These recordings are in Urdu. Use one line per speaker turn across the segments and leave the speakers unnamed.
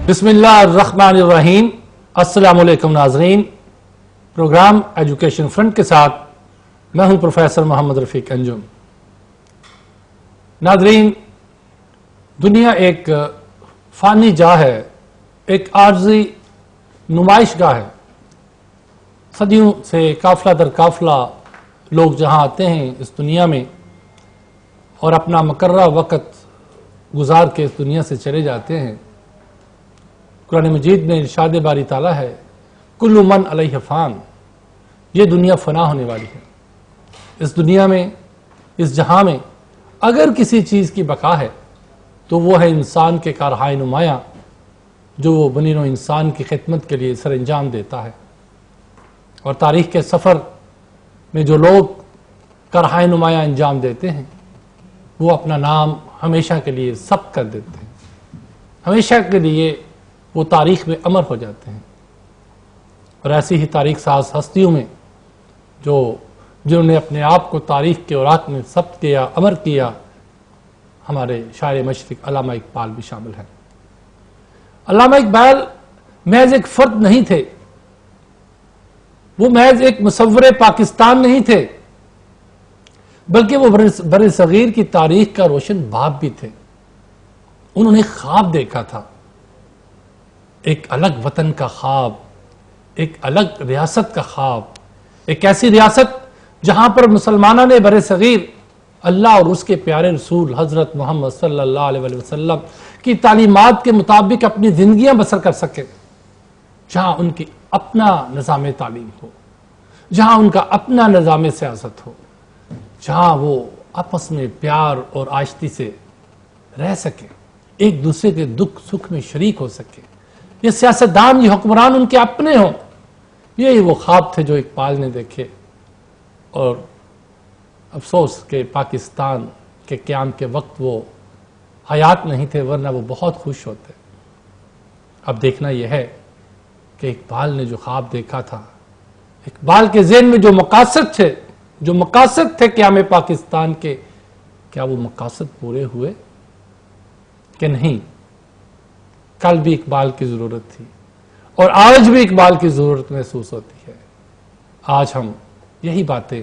بسم اللہ الرحمن الرحیم. السلام علیکم ناظرین. پروگرام ایجوکیشن فرنٹ کے ساتھ میں ہوں پروفیسر محمد رفیق انجم. ناظرین، دنیا ایک فانی جا ہے، ایک عارضی نمائش گاہ ہے. صدیوں سے قافلہ در قافلہ لوگ جہاں آتے ہیں اس دنیا میں اور اپنا مقررہ وقت گزار کے اس دنیا سے چلے جاتے ہیں. قرآن مجید میں ارشاد باری تعالیٰ ہے، کل من علیہ فان، یہ دنیا فنا ہونے والی ہے. اس دنیا میں، اس جہاں میں اگر کسی چیز کی بقا ہے تو وہ ہے انسان کے کارہائے نمایاں جو وہ بنی نوع انسان کی خدمت کے لیے سر انجام دیتا ہے. اور تاریخ کے سفر میں جو لوگ کارہائے نمایاں انجام دیتے ہیں وہ اپنا نام ہمیشہ کے لیے ثبت کر دیتے ہیں، ہمیشہ کے لیے وہ تاریخ میں امر ہو جاتے ہیں. اور ایسی ہی تاریخ ساز ہستیوں میں جنہوں نے اپنے آپ کو تاریخ کے اوراق میں ثبت کیا، امر کیا، ہمارے شاعر مشرق علامہ اقبال بھی شامل ہیں. علامہ اقبال محض ایک فرد نہیں تھے، وہ محض ایک مصور پاکستان نہیں تھے، بلکہ وہ بر صغیر کی تاریخ کا روشن باب بھی تھے. انہوں نے خواب دیکھا تھا، ایک الگ وطن کا خواب، ایک الگ ریاست کا خواب، ایک ایسی ریاست جہاں پر مسلمانوں نے بر صغیر اللہ اور اس کے پیارے رسول حضرت محمد صلی اللہ علیہ وسلم کی تعلیمات کے مطابق اپنی زندگیاں بسر کر سکے، جہاں ان کی اپنا نظام تعلیم ہو، جہاں ان کا اپنا نظام سیاست ہو، جہاں وہ آپس میں پیار اور آشتی سے رہ سکے، ایک دوسرے کے دکھ سکھ میں شریک ہو سکے. یہ سیاستدان، یہ حکمران ان کے اپنے ہوں. یہی وہ خواب تھے جو اقبال نے دیکھے. اور افسوس کہ پاکستان کے قیام کے وقت وہ حیات نہیں تھے، ورنہ وہ بہت خوش ہوتے. اب دیکھنا یہ ہے کہ اقبال نے جو خواب دیکھا تھا، اقبال کے ذہن میں جو مقاصد تھے قیام پاکستان کے، کیا وہ مقاصد پورے ہوئے کہ نہیں؟ کل بھی اقبال کی ضرورت تھی اور آج بھی اقبال کی ضرورت محسوس ہوتی ہے. آج ہم یہی باتیں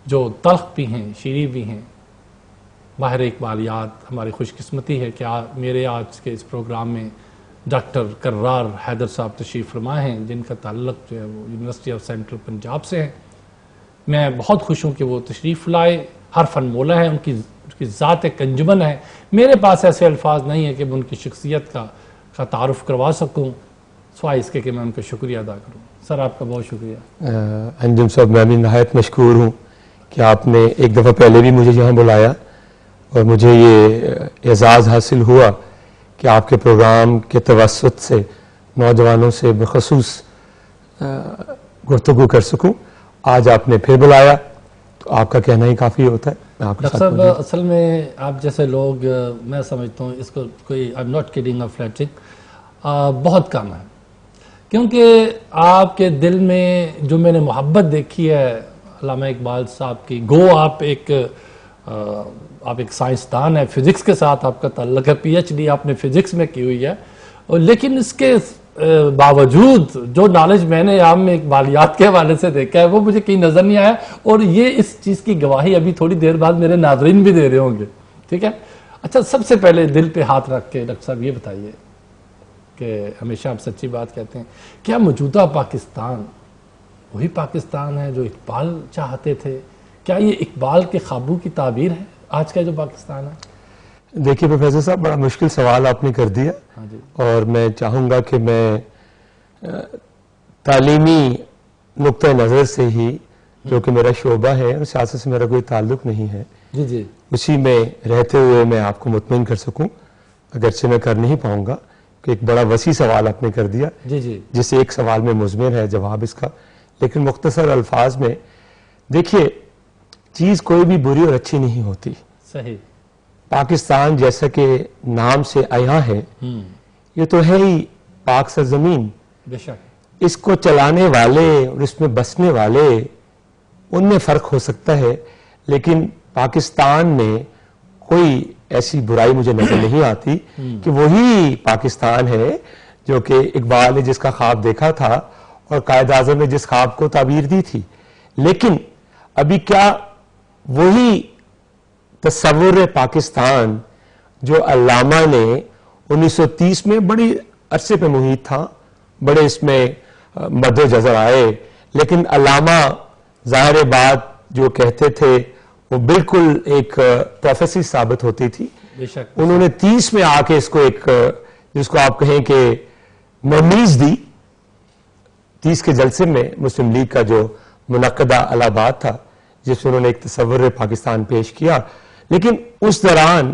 جو تلخ بھی ہیں، شیریں بھی ہیں، باہر اقبالیات، ہماری خوش قسمتی ہے کہ میرے آج کے اس پروگرام میں ڈاکٹر کرار حیدر صاحب تشریف فرما ہیں، جن کا تعلق جو ہے وہ یونیورسٹی آف سینٹرل پنجاب سے ہے. میں بہت خوش ہوں کہ وہ تشریف لائے. ہر فن مولا ہے، ان کی ذات ایک انجمن ہے. میرے پاس ایسے الفاظ نہیں ہیں کہ میں ان کی شخصیت کا تعارف کروا سکوں، سوائے اس کے کہ میں ان کا شکریہ ادا کروں. سر آپ کا بہت شکریہ.
انجم صاحب، میں بھی نہایت مشکور ہوں کہ آپ نے ایک دفعہ پہلے بھی مجھے یہاں بلایا اور مجھے یہ اعزاز حاصل ہوا کہ آپ کے پروگرام کے توسط سے نوجوانوں سے بخصوص گفتگو کر سکوں. آج آپ نے پھر بلایا تو آپ کا کہنا ہی کافی ہوتا ہے.
ڈاکٹر صاحب، اصل میں آپ جیسے لوگ، میں سمجھتا ہوں اس کو کوئی I'm not kidding or flattering، بہت کم ہے. کیونکہ آپ کے دل میں جو میں نے محبت دیکھی ہے علامہ اقبال صاحب کی، گو آپ ایک سائنسدان ہیں، فزکس کے ساتھ آپ کا تعلق ہے، پی ایچ ڈی آپ نے فزکس میں کی ہوئی ہے، لیکن اس کے باوجود جو نالج میں نے عام میں اقبالیات کے حوالے سے دیکھا ہے وہ مجھے کہیں نظر نہیں آیا. اور یہ اس چیز کی گواہی ابھی تھوڑی دیر بعد میرے ناظرین بھی دے رہے ہوں گے. ٹھیک ہے. اچھا، سب سے پہلے دل پہ ہاتھ رکھ کے ڈاکٹر صاحب یہ بتائیے کہ ہمیشہ آپ سچی بات کہتے ہیں، کیا موجودہ پاکستان وہی پاکستان ہے جو اقبال چاہتے تھے؟ کیا یہ اقبال کے خوابوں کی تعبیر ہے آج کا جو پاکستان ہے؟
دیکھیے پروفیسر صاحب، بڑا مشکل سوال آپ نے کر دیا. اور میں چاہوں گا کہ میں تعلیمی نقطہ نظر سے ہی، جو کہ میرا شعبہ ہے اور سیاست سے میرا کوئی تعلق نہیں ہے، اسی میں رہتے ہوئے میں آپ کو مطمئن کر سکوں، اگرچہ میں کر نہیں پاؤں گا کہ ایک بڑا وسیع سوال آپ نے کر دیا جس ایک سوال میں مضمر ہے جواب اس کا. لیکن مختصر الفاظ میں دیکھیے، چیز کوئی بھی بری اور اچھی نہیں ہوتی.
صحیح.
پاکستان جیسا کہ نام سے آیا ہے، یہ تو ہے ہی پاک سرزمین.
بے شک.
اس کو چلانے والے اور اس میں بسنے والے، ان میں فرق ہو سکتا ہے، لیکن پاکستان میں کوئی ایسی برائی مجھے نظر نہیں آتی کہ وہی پاکستان ہے جو کہ اقبال نے جس کا خواب دیکھا تھا اور قائد اعظم نے جس خواب کو تعبیر دی تھی. لیکن ابھی کیا وہی تصور پاکستان جو علامہ نے 1930 میں بڑی عرصے پہ محیط تھا, بڑے اس میں مد و جزر آئے, لیکن علامہ ظاہر بات جو کہتے تھے وہ بالکل ایک پروفیسی ثابت ہوتی تھی. انہوں نے 30 میں آ کے اس کو ایک جس کو آپ کہیں کہ ممیز دی. 30 کے جلسے میں مسلم لیگ کا جو منعقدہ الہ آباد تھا جس میں انہوں نے ایک تصور پاکستان پیش کیا, لیکن اس دوران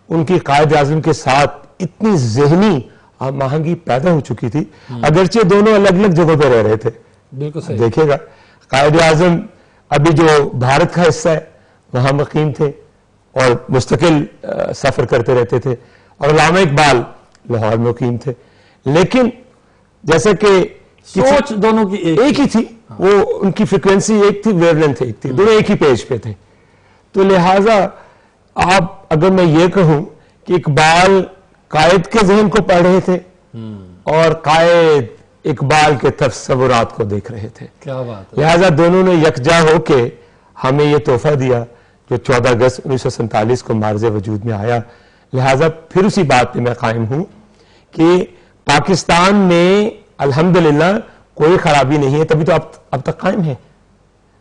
ان کی قائد اعظم کے ساتھ اتنی ذہنی آہنگی پیدا ہو چکی تھی, اگرچہ دونوں الگ الگ جگہوں پہ رہ رہے تھے. بالکل صحیح. دیکھیے گا قائد اعظم ابھی جو بھارت کا حصہ ہے وہاں مقیم تھے اور مستقل سفر کرتے رہتے تھے, اور علامہ اقبال لاہور میں مقیم تھے, لیکن جیسا کہ
سوچ دونوں کی
ایک ہی تھی, وہ ان کی فریکوینسی ایک تھی, ویو لینتھ ایک تھی, دونوں ایک ہی پیج پہ تھے. تو لہٰذا آپ اگر میں یہ کہوں کہ اقبال قائد کے ذہن کو پڑھ رہے تھے اور قائد اقبال کے تصورات کو دیکھ رہے تھے,
کیا بات ہے.
لہٰذا دونوں نے یکجا ہو کے ہمیں یہ تحفہ دیا جو 14 اگست 1947 کو معرض وجود میں آیا. لہٰذا پھر اسی بات پہ میں قائم ہوں کہ پاکستان میں الحمدللہ کوئی خرابی نہیں ہے, تبھی تو اب تک قائم ہے.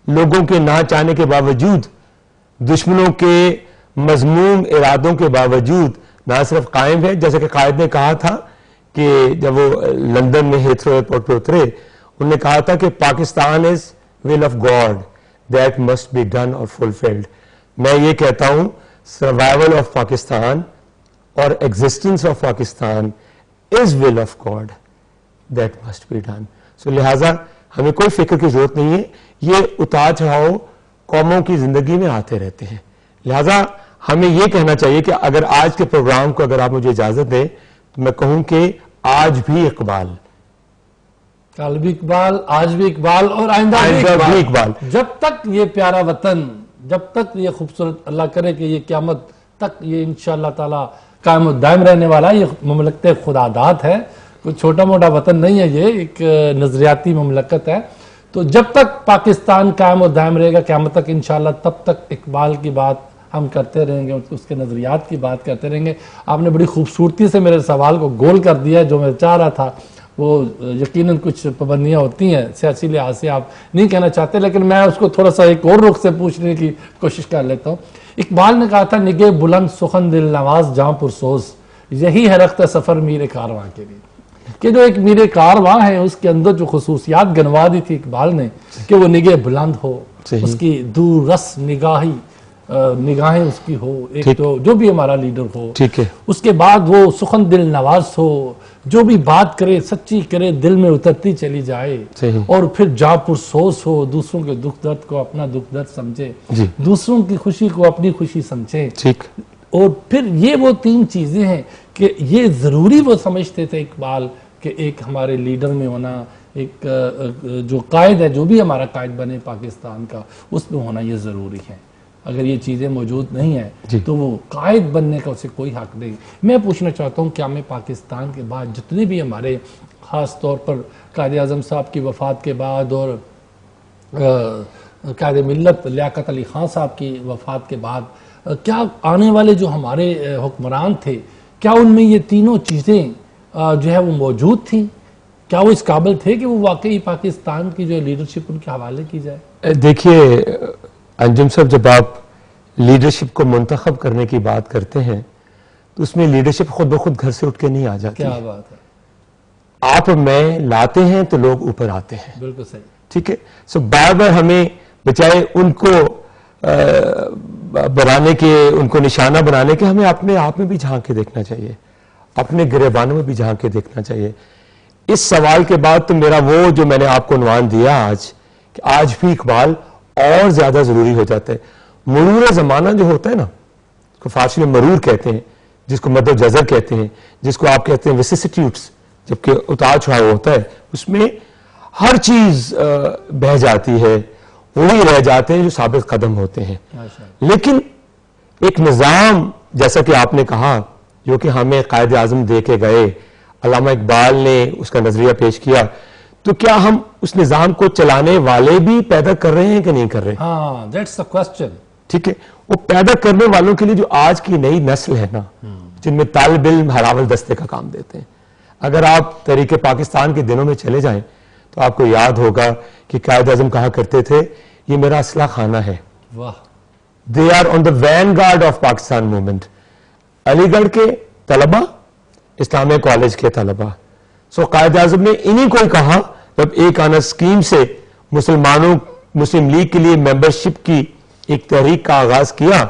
لوگوں کے نہ چاہنے کے باوجود, دشمنوں کے مذموم ارادوں کے باوجود نہ صرف قائم ہے, جیسے کہ قائد نے کہا تھا کہ جب وہ لندن میں ہیتھرو ایئرپورٹ پہ اترے, انہوں نے کہا تھا کہ Pakistan is will of God that must be done اور فلفلڈ. میں یہ کہتا ہوں سروائیول آف پاکستان اور existence of Pakistan is will of God that must be done. So لہٰذا ہمیں کوئی فکر کی ضرورت نہیں ہے, یہ اتار چڑھاؤ قوموں کی زندگی میں آتے رہتے ہیں. لہٰذا ہمیں یہ کہنا چاہیے کہ اگر آج کے پروگرام کو اگر آپ مجھے اجازت دیں تو میں کہوں کہ آج بھی اقبال,
کل بھی اقبال, آج بھی اقبال اور آئندہ بھی اقبال. جب تک یہ پیارا وطن, جب تک یہ خوبصورت, اللہ کرے کہ یہ قیامت تک یہ انشاءاللہ تعالی قائم و دائم رہنے والا, یہ مملکت خداداد ہے, کوئی چھوٹا موٹا وطن نہیں ہے, یہ ایک نظریاتی مملکت ہے. تو جب تک پاکستان قائم و دائم رہے گا قیامت تک انشاءاللہ, تب تک اقبال کی بات ہم کرتے رہیں گے, اس کے نظریات کی بات کرتے رہیں گے. آپ نے بڑی خوبصورتی سے میرے سوال کو گول کر دیا, جو میں چاہ رہا تھا وہ یقیناً کچھ پابندیاں ہوتی ہیں سیاسی لحاظ سے آپ نہیں کہنا چاہتے, لیکن میں اس کو تھوڑا سا ایک اور رخ سے پوچھنے کی کوشش کر لیتا ہوں. اقبال نے کہا تھا نگہ بلند سخن دل نواز جہاں پرسوز, یہی ہے رخت سفر میر کارواں کے لیے. کہ جو ایک میر کارواں ہے اس کے اندر جو خصوصیات گنوا دی تھی اقبال نے کہ وہ نگہ بلند ہو, اس کی دور رس نگاہیں اس کی ہو, ایک تو جو بھی ہمارا لیڈر ہو, اس کے بعد وہ سخن دل نواز ہو, جو بھی بات کرے سچی کرے دل میں اترتی چلی جائے, اور پھر جا پرسوز ہو, دوسروں کے دکھ درد کو اپنا دکھ درد سمجھے, دوسروں کی خوشی کو اپنی خوشی سمجھے. اور پھر یہ وہ تین چیزیں ہیں کہ یہ ضروری وہ سمجھتے تھے اقبال کہ ایک ہمارے لیڈر میں ہونا, ایک جو قائد ہے, جو بھی ہمارا قائد بنے پاکستان کا, اس میں ہونا یہ ضروری ہے. اگر یہ چیزیں موجود نہیں ہیں تو وہ قائد بننے کا اسے کوئی حق نہیں. میں پوچھنا چاہتا ہوں کیا ہمیں پاکستان کے بعد جتنے بھی ہمارے خاص طور پر قائد اعظم صاحب کی وفات کے بعد اور قائد ملت لیاقت علی خان صاحب کی وفات کے بعد, کیا آنے والے جو ہمارے حکمران تھے, کیا ان میں یہ تینوں چیزیں جو ہے وہ موجود تھیں؟ کیا وہ اس قابل تھے کہ وہ واقعی پاکستان کی جو لیڈرشپ ان کے حوالے کی جائے؟
دیکھیے انجم صاحب, جب آپ لیڈرشپ کو منتخب کرنے کی بات کرتے ہیں تو اس میں لیڈرشپ خود بخود گھر سے اٹھ کے نہیں آ جاتی.
کیا بات ہے.
آپ میں لاتے ہیں تو لوگ اوپر آتے ہیں.
بالکل صحیح.
ٹھیک ہے. سو بار بار ہمیں بچائے ان کو بنانے کے, ان کو نشانہ بنانے کے, ہمیں اپنے آپ میں بھی جھانک کے دیکھنا چاہیے, اپنے گریبانوں میں بھی جھانک کے دیکھنا چاہیے. اس سوال کے بعد تو میرا وہ جو میں نے آپ کو عنوان دیا آج, کہ آج بھی اقبال اور زیادہ ضروری ہو جاتا ہے. مرور زمانہ جو ہوتا ہے نا, کو فارسی میں مرور کہتے ہیں, جس کو مد و جزر کہتے ہیں, جس کو آپ کہتے ہیں ویسیسٹیوٹس, جبکہ اتار چڑھاؤ ہوتا ہے, اس میں ہر چیز بہہ جاتی ہے, وہی رہ جاتے ہیں جو ثابت قدم ہوتے ہیں. لیکن ایک نظام جیسا کہ آپ نے کہا جو کہ ہمیں قائد اعظم دے کے گئے، علامہ اقبال نے اس کا نظریہ پیش کیا، تو کیا ہم اس نظام کو چلانے والے بھی پیدا کر رہے ہیں کہ نہیں کر رہے؟
ہاں، that's the question.
ٹھیک ہے، وہ پیدا کرنے والوں کے لیے جو آج کی نئی نسل ہے نا، جن میں طالب علم ہراول دستے کا کام دیتے ہیں، اگر آپ تحریک پاکستان کے دنوں میں چلے جائیں تو آپ کو یاد ہوگا کہ قائد اعظم کہا کرتے تھے یہ میرا اسلحہ خانہ ہے.
واہ.
They are on the vanguard of Pakistan movement. علی گڑھ کے طلبہ، اسلامیہ کالج کے طلبہ. سو قائد اعظم نے انہی کو ہی کہا جب ایک آنا اسکیم سے مسلم لیگ کے لیے ممبرشپ کی ایک تحریک کا آغاز کیا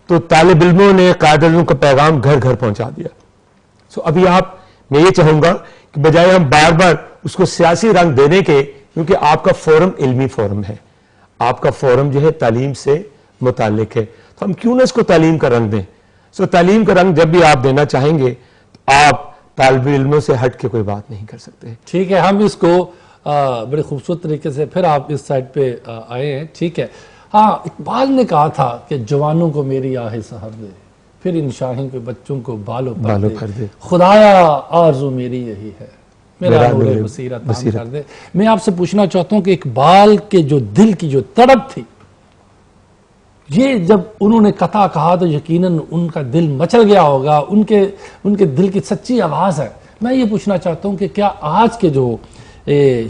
تو طالب علموں نے قائد اعظم کا پیغام گھر گھر پہنچا دیا. سو ابھی میں یہ چاہوں گا کہ بجائے ہم بار بار اس کو سیاسی رنگ دینے کے، کیونکہ آپ کا فورم علمی فورم ہے، آپ کا فورم جو ہے تعلیم سے متعلق ہے، تو ہم کیوں نہ اس کو تعلیم کا رنگ دیں. سو تعلیم کا رنگ جب بھی آپ دینا چاہیں گے تو آپ طالب علموں سے ہٹ کے کوئی بات نہیں کر سکتے.
ٹھیک ہے، ہم اس کو بڑے خوبصورت طریقے سے پھر آپ اس سائٹ پہ آئے ہیں. ٹھیک ہے. ہاں، اقبال نے کہا تھا کہ جوانوں کو میری آہ سحر دے، پھر ان شاہین کے بچوں کو بالوں پر دے، خدایا آرزو میری یہی ہے، میرا نور بصیرت عام کر دے. میں آپ سے پوچھنا چاہتا ہوں کہ اقبال کے جو دل کی جو تڑپ تھی، یہ جب انہوں نے قطع کہا تو یقیناً ان کا دل مچل گیا ہوگا، ان کے دل کی سچی آواز ہے. میں یہ پوچھنا چاہتا ہوں کہ کیا آج کے جو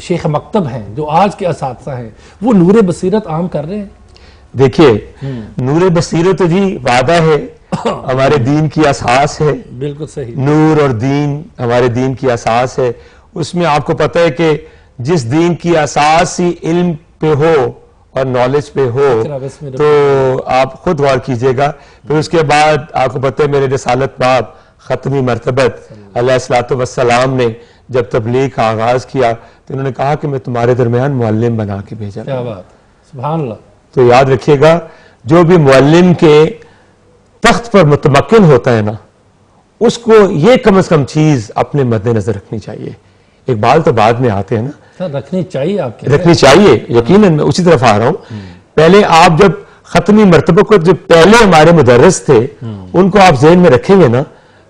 شیخ مکتب ہیں، جو آج کے اساتذہ ہیں، وہ نور بصیرت عام کر رہے ہیں؟
دیکھیے، نور بصیرت جی وعدہ ہے، ہمارے دین کی اساس ہے.
بالکل صحیح.
نور اور دین ہمارے دین کی اساس ہے. اس میں آپ کو پتہ ہے کہ جس دین کی اساس ہی علم پہ ہو اور نالج پہ ہو تو آپ خود غور کیجئے گا. پھر اس کے بعد آپ کو پتہ ہے میرے رسالت باب ختمی مرتبت علیہ الصلوۃ والسلام نے جب تبلیغ کا آغاز کیا تو انہوں نے کہا کہ میں تمہارے درمیان معلم بنا کے بھیجا.
کیا بات، سبحان اللہ.
تو یاد رکھیے گا، جو بھی معلم کے تخت پر متمکن ہوتا ہے نا، اس کو یہ کم از کم چیز اپنے مد نظر رکھنی چاہیے. اقبال تو بعد میں آتے ہیں نا،
رکھنی چاہیے، آپ کے
رکھنی چاہیے. یقیناً میں اسی طرف آ رہا ہوں. پہلے آپ جب ختمی مرتبہ کو جو پہلے ہمارے مدرس تھے ان کو آپ ذہن میں رکھیں گے نا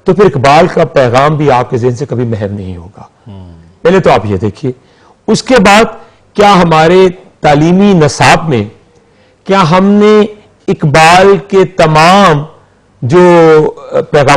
تو پھر اقبال کا پیغام بھی آپ کے ذہن سے کبھی محو نہیں ہوگا. پہلے تو آپ یہ دیکھیے. اس کے بعد کیا ہمارے تعلیمی نصاب میں کیا ہم نے اقبال کے تمام جو پیغام